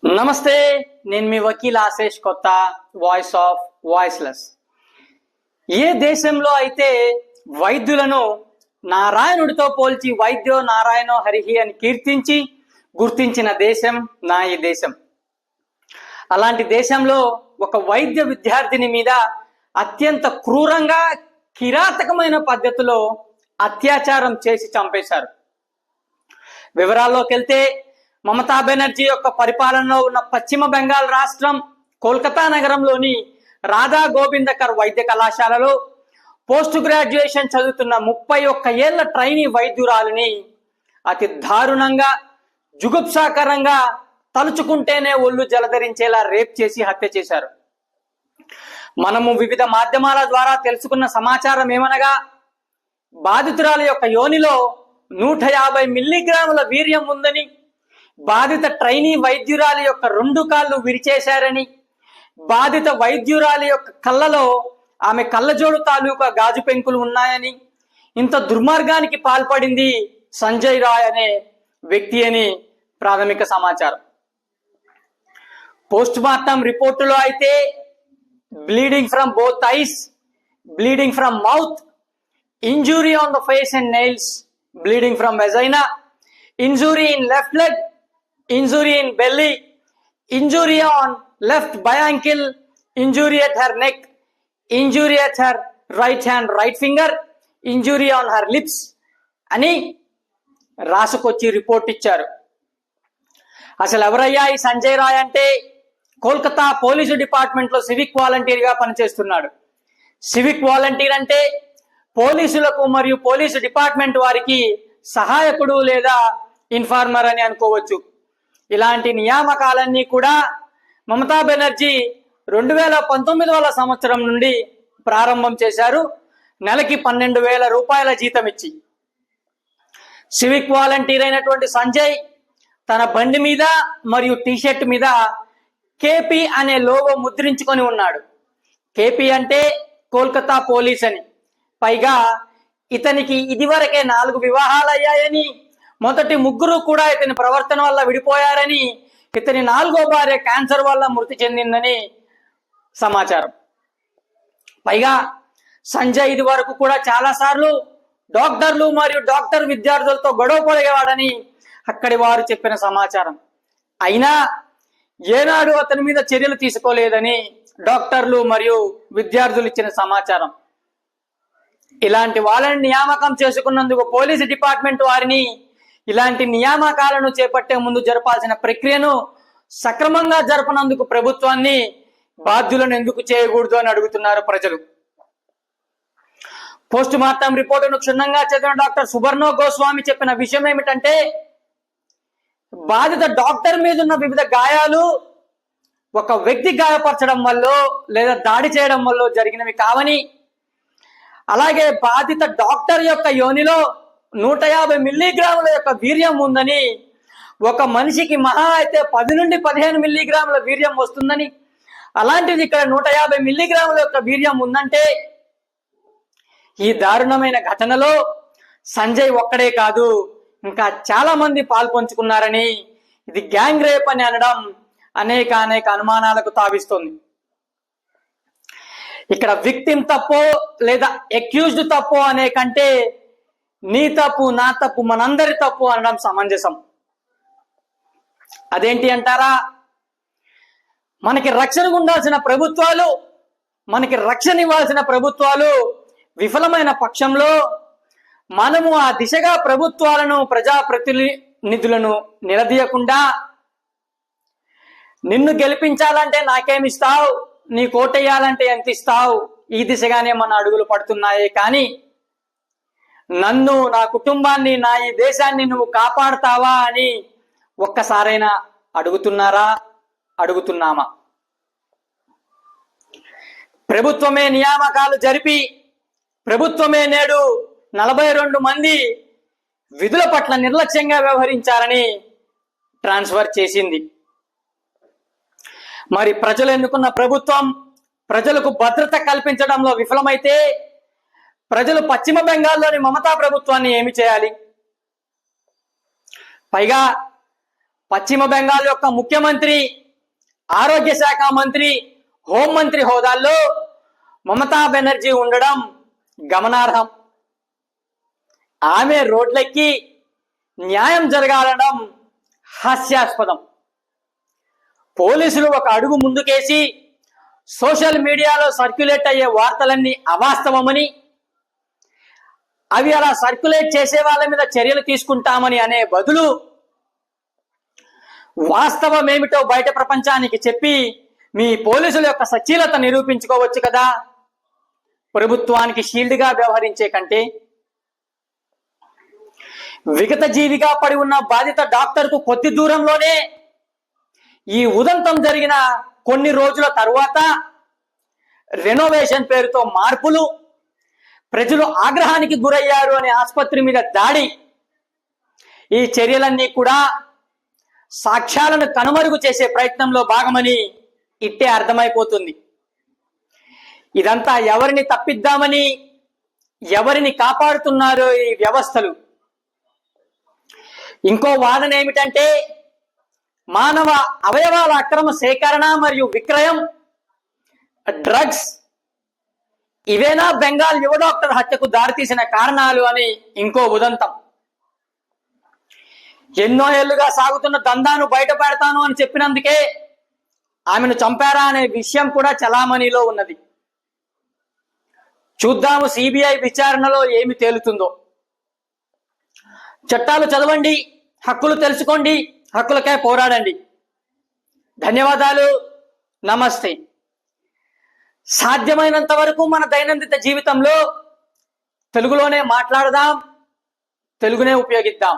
నమస్తే, నేను మీ వకీల్ ఆశేష్ కొత్త, వాయిస్ ఆఫ్ వాయిస్లెస్. ఏ దేశంలో అయితే వైద్యులను నారాయణుడితో పోల్చి వైద్యో నారాయణో హరిహి అని కీర్తించి గుర్తించిన దేశం నా ఈ దేశం. అలాంటి దేశంలో ఒక వైద్య విద్యార్థిని మీద అత్యంత క్రూరంగా కిరాతకమైన పద్ధతిలో అత్యాచారం చేసి చంపేశారు. వివరాల్లోకి వెళ్తే, మమతా బెనర్జీ యొక్క పరిపాలనలో ఉన్న పశ్చిమ బెంగాల్ రాష్ట్రం కోల్కతా నగరంలోని రాధా గోవిందకర్ వైద్య కళాశాలలో పోస్ట్ గ్రాడ్యుయేషన్ చదువుతున్న 31 ఏళ్ల ట్రైనీ వైద్యురాలిని అతి దారుణంగా, జుగుప్సాకరంగా, తలుచుకుంటేనే ఒళ్ళు జలధరించేలా రేప్ చేసి హత్య చేశారు. మనము వివిధ మాధ్యమాల ద్వారా తెలుసుకున్న సమాచారం ఏమనగా, బాధితురాలి యొక్క యోనిలో 150 మిల్లీగ్రాముల వీర్యం ఉందని, బాధిత ట్రైనీ వైద్యురాలి యొక్క 2 కాళ్ళు విరిచేశారని, బాధిత వైద్యురాలి యొక్క కళ్ళలో ఆమె కళ్ళజోడు తాలూకా గాజు పెంకులు ఉన్నాయని, ఇంత దుర్మార్గానికి పాల్పడింది సంజయ్ రాయ్ అనే వ్యక్తి అని ప్రాథమిక సమాచారం. పోస్ట్ మార్టం రిపోర్టులో అయితే bleeding from both eyes, bleeding from mouth, injury on the face and nails, bleeding from vagina, injury in left leg, injury in belly, injury on left biankle, injury at her neck, injury at her right hand, right finger, injury on her lips అని రాసుకొచ్చి report ఇచ్చారు. అసలు ఎవరయ్యా ఈ సంజయ్ రాయ్ అంటే, Kolkata police డిపార్ట్మెంట్లో civic వాలంటీర్గా పనిచేస్తున్నాడు. Civic volunteer అంటే పోలీసులకు మరియు పోలీసు డిపార్ట్మెంట్ వారికి సహాయకుడు లేదా ఇన్ఫార్మర్ అని అనుకోవచ్చు. ఇలాంటి నియామకాలన్నీ కూడా మమతా బెనర్జీ 2019 సంవత్సరం నుండి ప్రారంభం చేశారు. నెలకి 12,000 రూపాయల జీతం ఇచ్చి. సివిక్ వాలంటీర్ అయినటువంటి సంజయ్ తన బండి మీద మరియు టీషర్ట్ మీద కేపీ అనే లోగో ముద్రించుకొని ఉన్నాడు. కేపీ అంటే కోల్కతా పోలీస్ అని. పైగా ఇతనికి ఇదివరకే 4 వివాహాలు అయ్యాయని, మొదటి 3 కూడా ఇతని ప్రవర్తన వల్ల విడిపోయారని, ఇతని 4వ భార్య క్యాన్సర్ వల్ల మృతి చెందిందని సమాచారం. పైగా సంజయ్ ఇది వరకు కూడా చాలాసార్లు డాక్టర్లు మరియు డాక్టర్ విద్యార్థులతో గొడవ పడేవాడని అక్కడి వారు చెప్పిన సమాచారం. అయినా ఏనాడు అతని మీద చర్యలు తీసుకోలేదని డాక్టర్లు మరియు విద్యార్థులు ఇచ్చిన సమాచారం. ఇలాంటి వాళ్ళని నియామకం చేసుకున్నందుకు పోలీసు డిపార్ట్మెంట్ వారిని ఇలాంటి నియామకాలను చేపట్టే ముందు జరపాల్సిన ప్రక్రియను సక్రమంగా జరపనందుకు ప్రభుత్వాన్ని బాధ్యులను ఎందుకు చేయకూడదు అని అడుగుతున్నారు ప్రజలు. పోస్ట్ మార్టం రిపోర్టును క్షుణ్ణంగా చదివిన డాక్టర్ సుబర్ణో గోస్వామి చెప్పిన విషయం ఏమిటంటే, బాధిత డాక్టర్ మీద ఉన్న వివిధ గాయాలు ఒక వ్యక్తి గాయపరచడం వల్ల లేదా దాడి చేయడం వల్ల జరిగినవి కావని, అలాగే బాధిత డాక్టర్ యొక్క యోనిలో 150 మిల్లీగ్రాముల యొక్క వీర్యం ఉందని, ఒక మనిషికి మహా అయితే 10 నుండి 15 మిల్లీగ్రాముల వీర్యం వస్తుందని, అలాంటిది ఇక్కడ 150 మిల్లీగ్రాముల యొక్క వీర్యం ఉందంటే, ఈ దారుణమైన ఘటనలో సంజయ్ ఒక్కడే కాదు, ఇంకా చాలా మంది పాల్పంచుకున్నారని, ఇది గ్యాంగ్ రేప్ అని అనడం అనేక అనుమానాలకు తావిస్తుంది. ఇక్కడ విక్టిమ్ తప్పో లేదా అక్యూజ్డ్ తప్పో అనే కంటే నీ తప్పు, నా తప్పు, మనందరి తప్పు అనడం సమంజసం. అదేంటి అంటారా? మనకి రక్షణ ఉండాల్సిన ప్రభుత్వాలు, మనకి రక్షణ ఇవ్వాల్సిన ప్రభుత్వాలు విఫలమైన పక్షంలో మనము ఆ దిశగా ప్రభుత్వాలను, ప్రజాప్రతినిధులను నిలదీయకుండా, నిన్ను గెలిపించాలంటే నాకేమిస్తావు, నీ కోటేయాలంటే ఎంత ఇస్తావు, ఈ దిశగానే మన అడుగులు పడుతున్నాయే కానీ, నన్ను, నా కుటుంబాన్ని, నా ఈ దేశాన్ని నువ్వు కాపాడుతావా అని ఒక్కసారైనా అడుగుతున్నారా, అడుగుతున్నామా? ప్రభుత్వమే నియామకాలు జరిపి, ప్రభుత్వమే నేడు 42 మంది విధుల పట్ల నిర్లక్ష్యంగా వ్యవహరించారని ట్రాన్స్ఫర్ చేసింది. మరి ప్రజలు ఎన్నుకున్న ప్రభుత్వం ప్రజలకు భద్రత కల్పించడంలో విఫలమైతే ప్రజలు పశ్చిమ బెంగాల్లోని మమతా ప్రభుత్వాన్ని ఏమి చేయాలి? పైగా పశ్చిమ బెంగాల్ యొక్క ముఖ్యమంత్రి, ఆరోగ్య శాఖ మంత్రి, హోంమంత్రి హోదాల్లో మమతా బెనర్జీ ఉండడం గమనార్హం. ఆమె రోడ్లెక్కి న్యాయం జరగాలనడం హాస్యాస్పదం. పోలీసులు ఒక అడుగు ముందుకేసి సోషల్ మీడియాలో సర్క్యులేట్ అయ్యే వార్తలన్నీ అవాస్తవమని, అవి అలా సర్క్యులేట్ చేసే వాళ్ళ మీద చర్యలు తీసుకుంటామని అనే బదులు వాస్తవం ఏమిటో బయట ప్రపంచానికి చెప్పి మీ పోలీసుల యొక్క సచీలత నిరూపించుకోవచ్చు కదా, ప్రభుత్వానికి షీల్డ్గా వ్యవహరించే కంటే. విగత జీవిగా పడి ఉన్న బాధిత డాక్టర్కు కొద్ది దూరంలోనే ఈ ఉదంతం జరిగిన కొన్ని రోజుల తరువాత రెనోవేషన్ పేరుతో మార్పులు, ప్రజలు ఆగ్రహానికి గురయ్యారు అనే ఆసుపత్రి మీద దాడి, ఈ చర్యలన్నీ కూడా సాక్ష్యాలను కనుమరుగు చేసే ప్రయత్నంలో భాగమని ఇట్టే అర్థమైపోతుంది. ఇదంతా ఎవరిని తప్పిద్దామని, ఎవరిని కాపాడుతున్నారో ఈ వ్యవస్థలు. ఇంకో వాదన ఏమిటంటే, మానవ అవయవాల అక్రమ సేకరణ మరియు విక్రయం, డ్రగ్స్, ఇవేనా బెంగాల్ యువ డాక్టర్ హత్యకు దారితీసిన కారణాలు అని ఇంకో ఉదంతం. ఎన్నో ఏళ్లుగా సాగుతున్న దందాను బయట పెడతాను అని చెప్పినందుకే ఆమెను చంపారా అనే విషయం కూడా చలామణిలో ఉన్నది. చూద్దాము సిబిఐ విచారణలో ఏమి తేలుతుందో. చట్టాలు చదవండి, హక్కులు తెలుసుకోండి, హక్కులకై పోరాడండి. ధన్యవాదాలు. నమస్తే. సాధ్యమైనంత వరకు మన దైనందిన జీవితంలో తెలుగులోనే మాట్లాడదాం, తెలుగునే ఉపయోగిద్దాం.